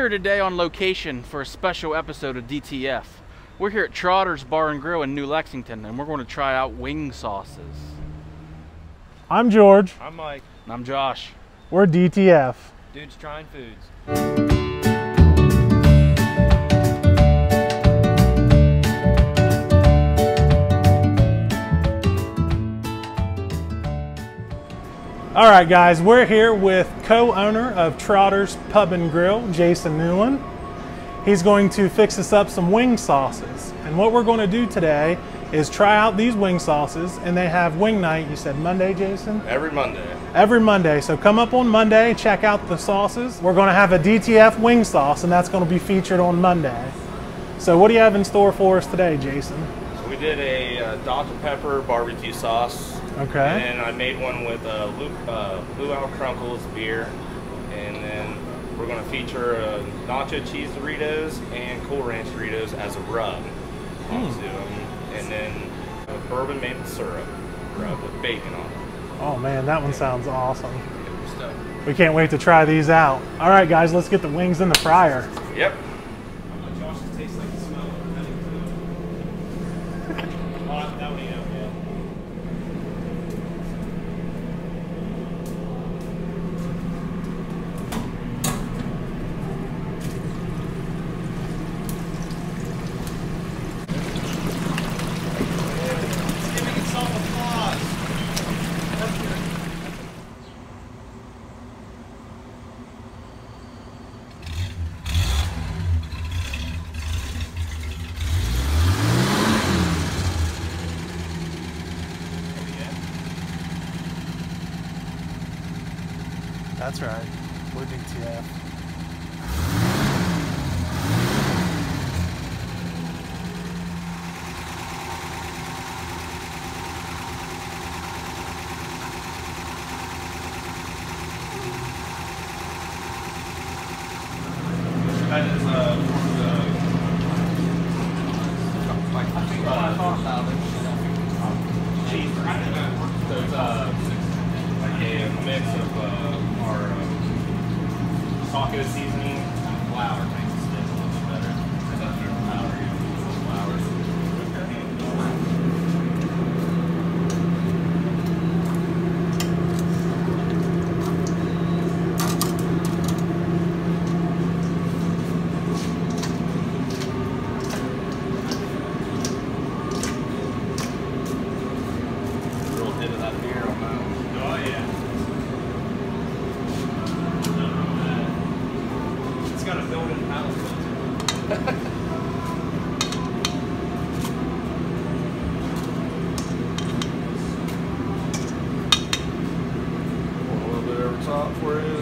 here today on location for a special episode of DTF. We're here at Trotter's Bar and Grill in New Lexington, and we're going to try out wing sauces. I'm George. I'm Mike. And I'm Josh. We're DTF. Dudes Trying Foods. All right, guys, we're here with co-owner of Trotter's Pub and Grill, Jason Newland. He's going to fix us up some wing sauces. And what we're going to do today is try out these wing sauces, and they have wing night, you said Monday, Jason? Every Monday. Every Monday. So come up on Monday, check out the sauces. We're going to have a DTF wing sauce, and that's going to be featured on Monday. So what do you have in store for us today, Jason? So we did a Dr. Pepper barbecue sauce. Okay. And I made one with Luau Crunkles beer. And then we're going to feature nacho cheese Doritos and Cool Ranch Doritos as a rub onto them. And then a bourbon maple syrup rub with bacon on it. Oh man, that one sounds awesome. We can't wait to try these out. All right, guys, let's get the wings in the fryer. Yep. That's right. We're DTF. That is cheese. So it's like a mix of our taco seasoning and flour makes it stick a little bit better. That's our flour, flour. Real hit of that beer on that one. Oh yeah. It's got a built-in palate filter. Pour a little bit over top for you.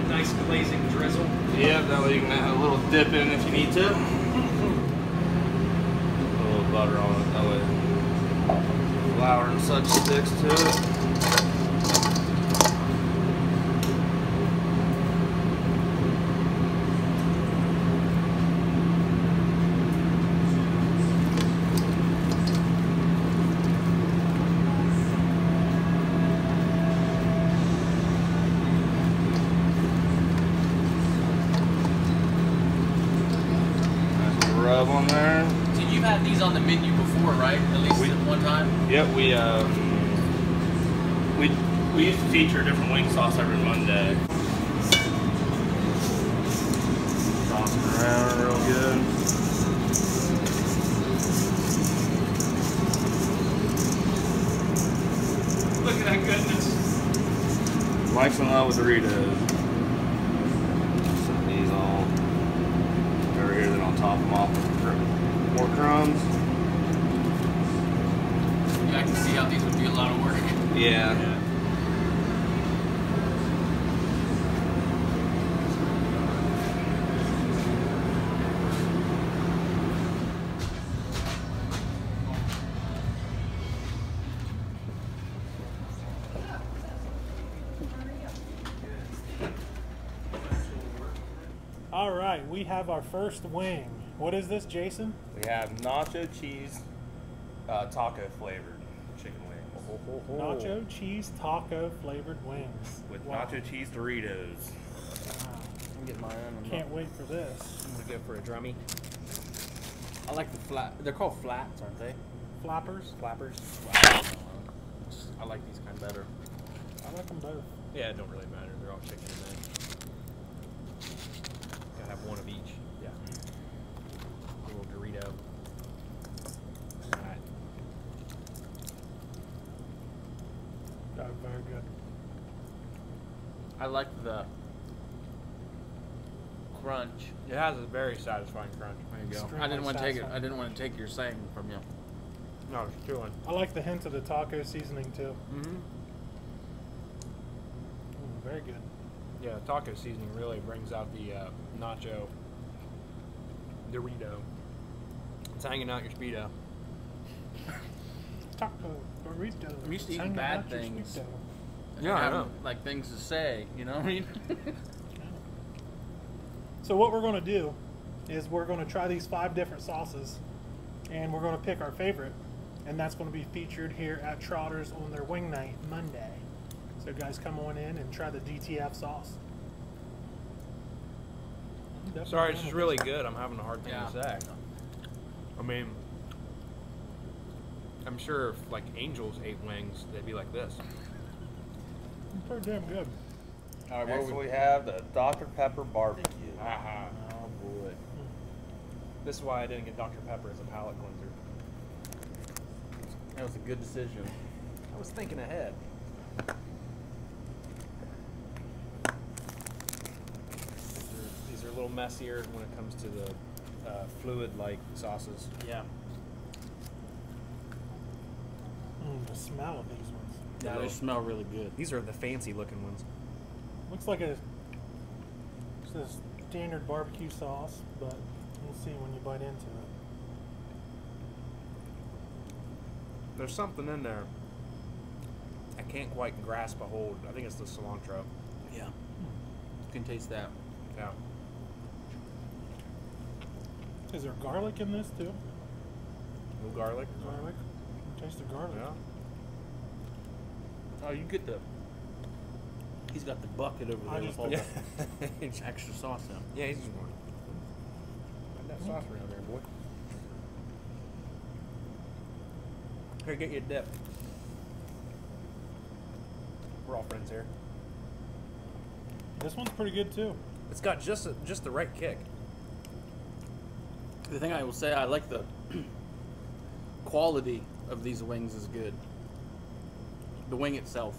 Nice glazing drizzle. Yeah, that way you can have a little dip in if you need to. A little butter on it, that way flour and such sticks to it. Rub on there. So you've had these on the menu before, right? At least at one time? Yep, we used to feature a different wing sauce every Monday. Toss it around real good. Look at that goodness. Mike's in love with Doritos. Set these all over here, then I'll top them off with more crumbs. Yeah, I can see how these would be a lot of work. Yeah. All right, we have our first wing. What is this, Jason? We have nacho cheese taco flavored chicken wings. Nacho cheese taco flavored wings. with Wow. nacho cheese Doritos. I'm getting my own. Can't wait for this. I'm gonna go for a drummy. I like the flat. They're called flats, aren't they? Flappers. Flappers. I like these kind better. I like them both. Yeah, it don't really matter. They're all chicken and egg. Gotta have one of each. Yeah. A little Dorito. Alright. Oh, very good. I like the crunch. It has a very satisfying crunch. There you go. Extremely I didn't want to take it. satisfying. I didn't want to take your saying from you. No, it's chewing. I like the hint of the taco seasoning too. Mm-hmm. Very good. Yeah, the taco seasoning really brings out the nacho Dorito. It's hanging out your Speedo. Taco burrito. I'm used to It's eating hanging bad out your things. Speedo. Yeah, I Having, know. like things to say, you know what I mean? So what we're going to do is we're going to try these 5 different sauces, and we're going to pick our favorite, and that's going to be featured here at Trotter's on their wing night Monday. So guys, come on in and try the DTF sauce. Sorry, it's just really good. I'm having a hard thing Yeah. to say. I mean, I'm sure if like angels ate wings, they'd be like this. Pretty damn good. All right, Next we have the Dr. Pepper barbecue. Haha. Oh boy. This is why I didn't get Dr. Pepper as a palate cleanser. That was a good decision. I was thinking ahead. These are a little messier when it comes to the fluid-like sauces. Yeah. The smell of these ones. Yeah, they smell really good. These are the fancy-looking ones. Looks like it's a standard barbecue sauce, but you'll see when you bite into it. There's something in there. I can't quite grasp a hold. I think it's the cilantro. Yeah. You can taste that. Yeah. Is there garlic in this too? No garlic. Garlic? Taste the garlic. Yeah. Oh, you get the. He's got the bucket over I there just with all Yeah. the extra sauce in. Yeah, he's just one. Put that sauce around there, boy. Here, get you a dip. We're all friends here. This one's pretty good too. It's got just the right kick. The thing I will say, I like the quality of these wings is good. The wing itself.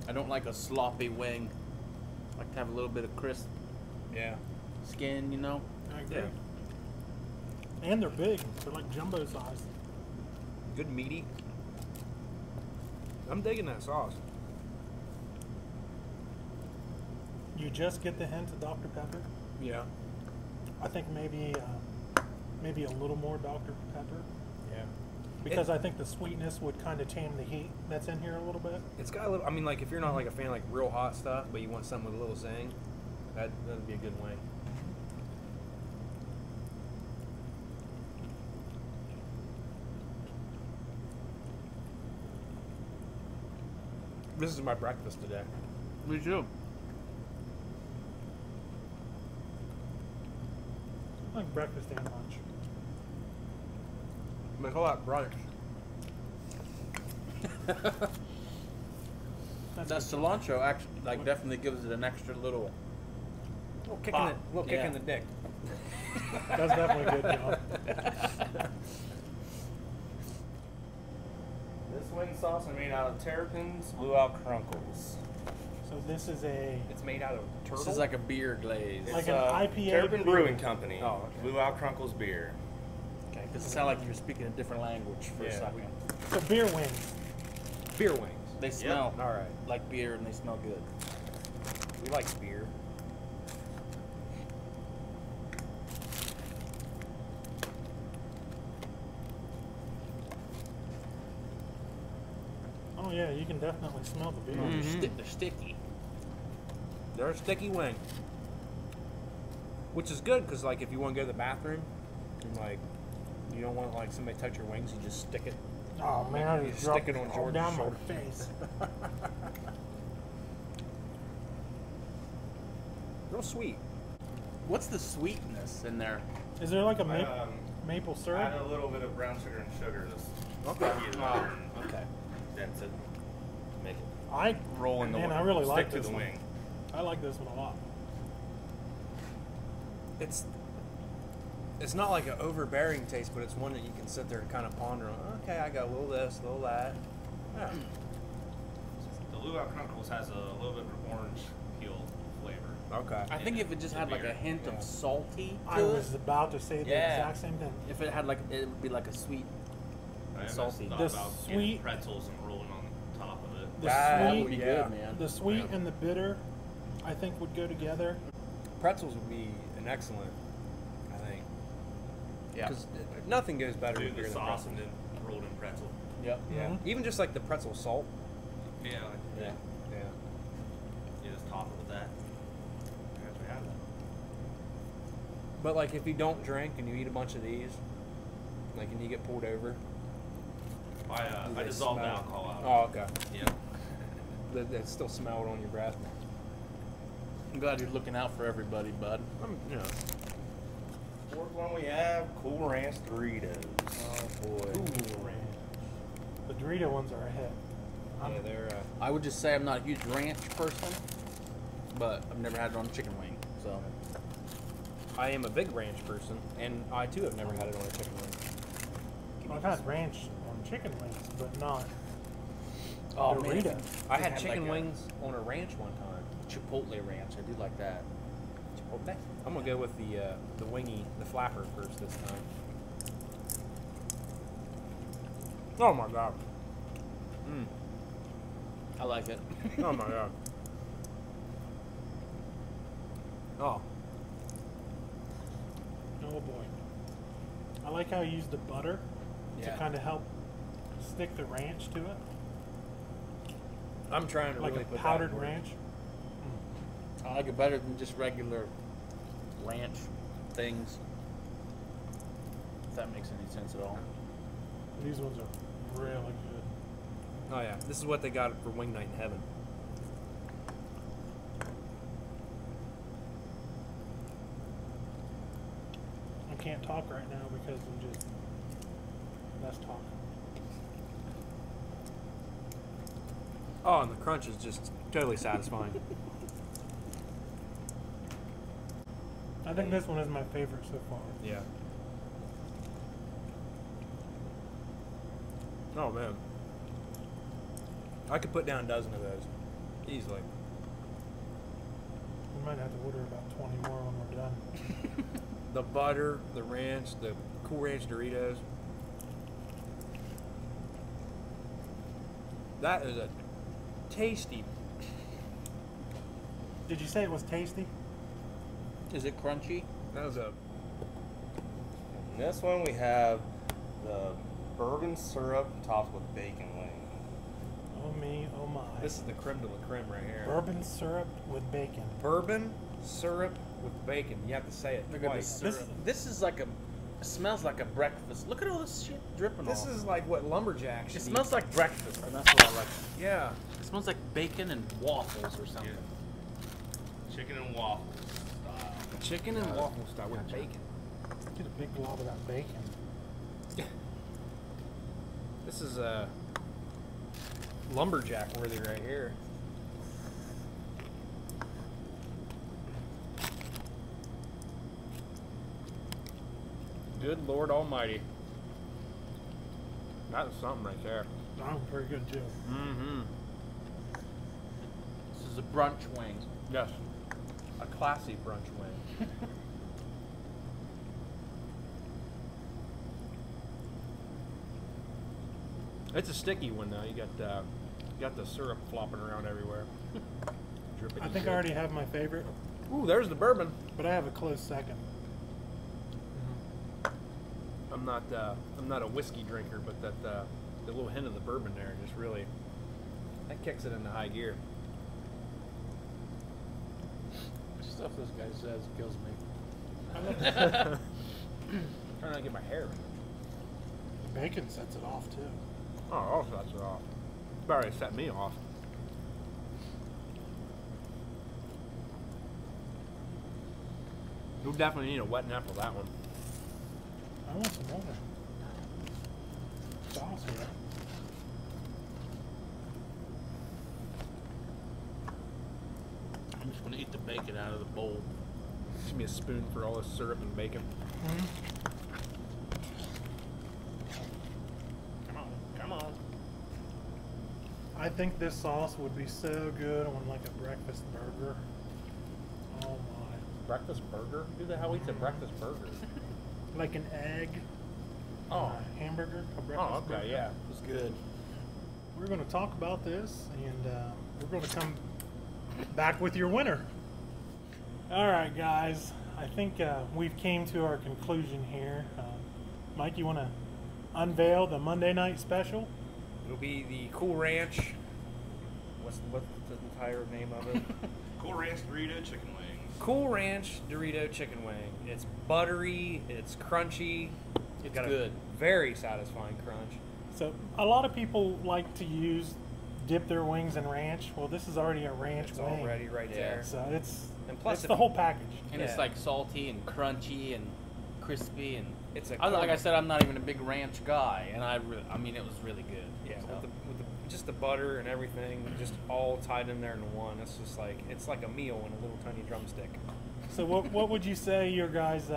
I don't like a sloppy wing. I like to have a little bit of crisp Yeah. skin, you know? I agree. Yeah. And they're big. They're like jumbo sized. Good meaty. I'm digging that sauce. You just get the hint of Dr. Pepper. Yeah. I think maybe a little more Dr. Pepper, Yeah. because I think the sweetness would kind of tame the heat that's in here a little bit. It's got a little. I mean, like if you're not like a fan of like real hot stuff, but you want something with a little zing, that'd be a good wing. This is my breakfast today. Me too. Like breakfast and lunch. They call that brunch. That's That good. cilantro actually, like, definitely gives it an extra little. Little kick, Pop. little kick Yeah. in the dick. That's definitely a good job. This wing sauce is made out of terrapins, luau crunkles. So this is a It's made out of turtle. This is like a beer glaze. It's Like an IPA Terrapin beer. Brewing Company. Oh, okay. Luau Crunkles beer. Okay, because it sounded like you were speaking a different language for a Yeah. second. so beer wings. beer wings. They smell All right. like beer and they smell good. We like beer. Oh yeah, you can definitely smell the beer. They're sticky. They're a sticky wing, which is good because like if you want to go to the bathroom and like you don't want like somebody to touch your wings, you just stick it Oh man, I just dropped Stick it on all Jordan's down shoulder. my face. Real sweet. What's the sweetness in there? Is there like a I, maple Add syrup? a little bit of brown sugar and sugar to Okay. sticky it Oh, up and okay. dense it. Make it I roll in the man, wing. I really Stick like to this the one. wing. I like this one a lot. It's not like an overbearing taste, but it's one that you can sit there and kind of ponder on. Okay, I got a little this, a little that. Yeah. The Luau Crunkles has a little bit of orange peel flavor. Okay. I think if it just had like a beer. hint Yeah. of salty I to was it, about to say the Yeah. exact same thing. if it had like, it would be like a sweet. I almost Salty. thought The about getting sweet- pretzels and rolling on top of it. The That sweet, would be yeah. good, man. the sweet and the bitter, I think would go together. Pretzels would be an excellent, I think. Yeah. Because nothing goes better Do with the beer than sauce pretzels. and then rolled in pretzel. Yep. Yeah. Mhm. Even just like the pretzel salt. Yeah. Yeah. Yeah. You just top it with that. I guess we have that. But like if you don't drink and you eat a bunch of these, like and you get pulled over. I they dissolved the smell- alcohol out. Oh, okay. Yeah. That still smell it on your breath. I'm glad you're looking out for everybody, bud. You know. Fourth one we have Cool Ranch Doritos. Oh boy. Ooh, ranch. The Dorito ones are a hit. Yeah, they're. I would just say I'm not a huge ranch person, but I've never had it on chicken wing. So I am a big ranch person, and I too have never had it on a chicken wing. I've had ranch on chicken wings, but not oh Dorito. man, I had had chicken like a- wings on a ranch one time. Chipotle ranch. I do like that. Chipotle. I'm gonna go with the wingy, the flapper first this time. Oh my god. I like it. Oh my god. Oh. Oh boy. I like how you use the butter to Yeah. kind of help stick the ranch to it, I'm trying to like really a put that powdered in words. ranch. I like it better than just regular ranch things. If that makes any sense at all. These ones are really good. Oh yeah, this is what they got for Wing Night in Heaven. I can't talk right now because I'm just less talk. Oh, and the crunch is just totally satisfying. I think this one is my favorite so far. Yeah. Oh man. I could put down a dozen of those easily. We might have to order about 20 more when we're done. The butter, the ranch, the Cool Ranch Doritos. That is a tasty. Did you say it was tasty? Is it crunchy? That is a. In this one we have the bourbon syrup topped with bacon wing. Oh me, oh my. This is the creme de la creme right here. Bourbon syrup with bacon. Bourbon syrup with bacon. You have to say it Look at twice. this is like a. It smells like a breakfast. Look at all this shit dripping This off. is like what lumberjacks should It eat. smells like breakfast, and that's what I like. Yeah. It smells like bacon and waffles or something. Chicken and waffles style. Chicken and waffle style with bacon. Get a big glob of that bacon. This is lumberjack worthy right here. Good Lord Almighty. That is something right there. Oh, very good too. Mm-hmm. This is a brunch wing. Yes. A classy brunch wing. It's a sticky one though. You got the syrup flopping around everywhere. Dripping I think I good. already have my favorite, Ooh, there's the bourbon. but I have a close second. I'm not a whiskey drinker, but the little hint of the bourbon there just really that kicks it into high gear. Stuff this guy says kills me. Trying not to get my hair. Bacon sets it off too. Oh, also that's it off. It's already set me off. You'll definitely need a wet nap for that one. I want some more sauce here. I'm just gonna eat the bacon out of the bowl. Give me a spoon for all this syrup and bacon. Come on, come on. I think this sauce would be so good on like a breakfast burger. Oh my. Breakfast burger? Who the hell eats a breakfast burger? Like an egg. Oh. Hamburger. A breakfast Oh, okay, burger. It yeah. was good. We're going to talk about this, and we're going to come back with your winner. All right, guys. I think we've came to our conclusion here. Mike, you want to unveil the Monday night special? It'll be the Cool Ranch. What's the entire name of it? Cool Ranch Dorito chicken wings. Cool Ranch Dorito chicken wing. It's buttery. It's crunchy. It's got good. A very satisfying crunch. So a lot of people like to dip their wings in ranch. Well, this is already a ranch It's wing. already right Yeah. there. So it's plus the whole package. And it's Yeah. like salty and crunchy and crispy and It's a like I corn- said, I'm not even a big ranch guy, and I mean it was really good. Yeah, So, with the just the butter and everything, just all tied in there in one. It's just like it's like a meal in a little tiny drumstick. So what would you say your guys'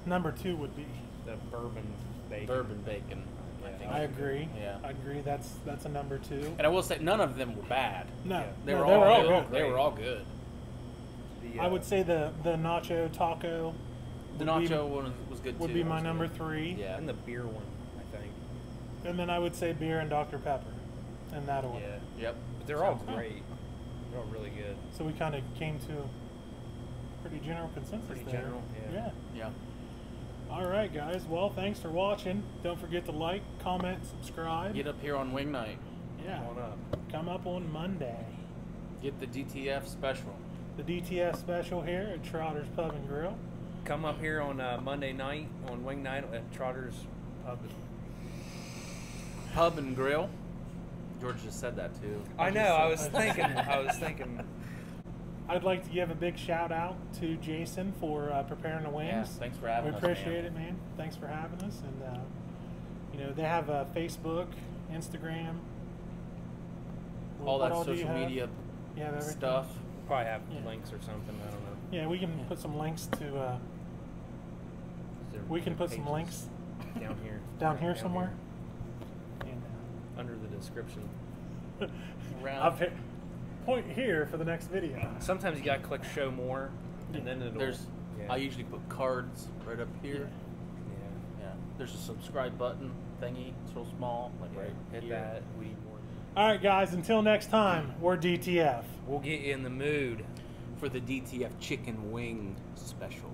number 2 would be? The bourbon bacon. bourbon bacon. I think. I agree. Yeah. I agree. That's a number 2. And I will say none of them were bad. No, Yeah. They no, were they all were all good. good. They were all good. The, I would say the nacho taco. The would be- nacho one was good would too. be my number 3. Yeah. and the beer one, I think. And then I would say beer and Dr. Pepper in that order. Yeah, Yep. but they're all Sounds good. great. They're all really good. So we kind of came to a pretty general consensus Pretty there. general, yeah. Yeah. All right, guys. Well, thanks for watching. Don't forget to like, comment, subscribe. Get up here on wing night. Yeah. Come on up. Come up on Monday. Get the DTF special. The DTS special here at Trotter's Pub and Grill. Come up here on Monday night on wing night at Trotter's Pub. Pub and grill. George just said that too. I know. I was thinking. I'd like to give a big shout out to Jason for preparing the wings. Yeah, thanks for having We us, appreciate man. it, man. Thanks for having us. And they have Facebook, Instagram. All What that do you social have? media You have everything? stuff. Probably have Yeah. links or something. I don't know. Yeah, we can put some links to. Is there We can put some pages links down here. down here somewhere. And Under the description. Around. I'll point here for the next video. Sometimes you gotta click show more, and then it'll. There's. Yeah. I usually put cards right up here. Yeah. Yeah. There's a subscribe button thingy. It's real small. Like right Hit here. that. We need more. All right, guys. Until next time, we're DTF. We'll get you in the mood. For the DTF chicken wing special.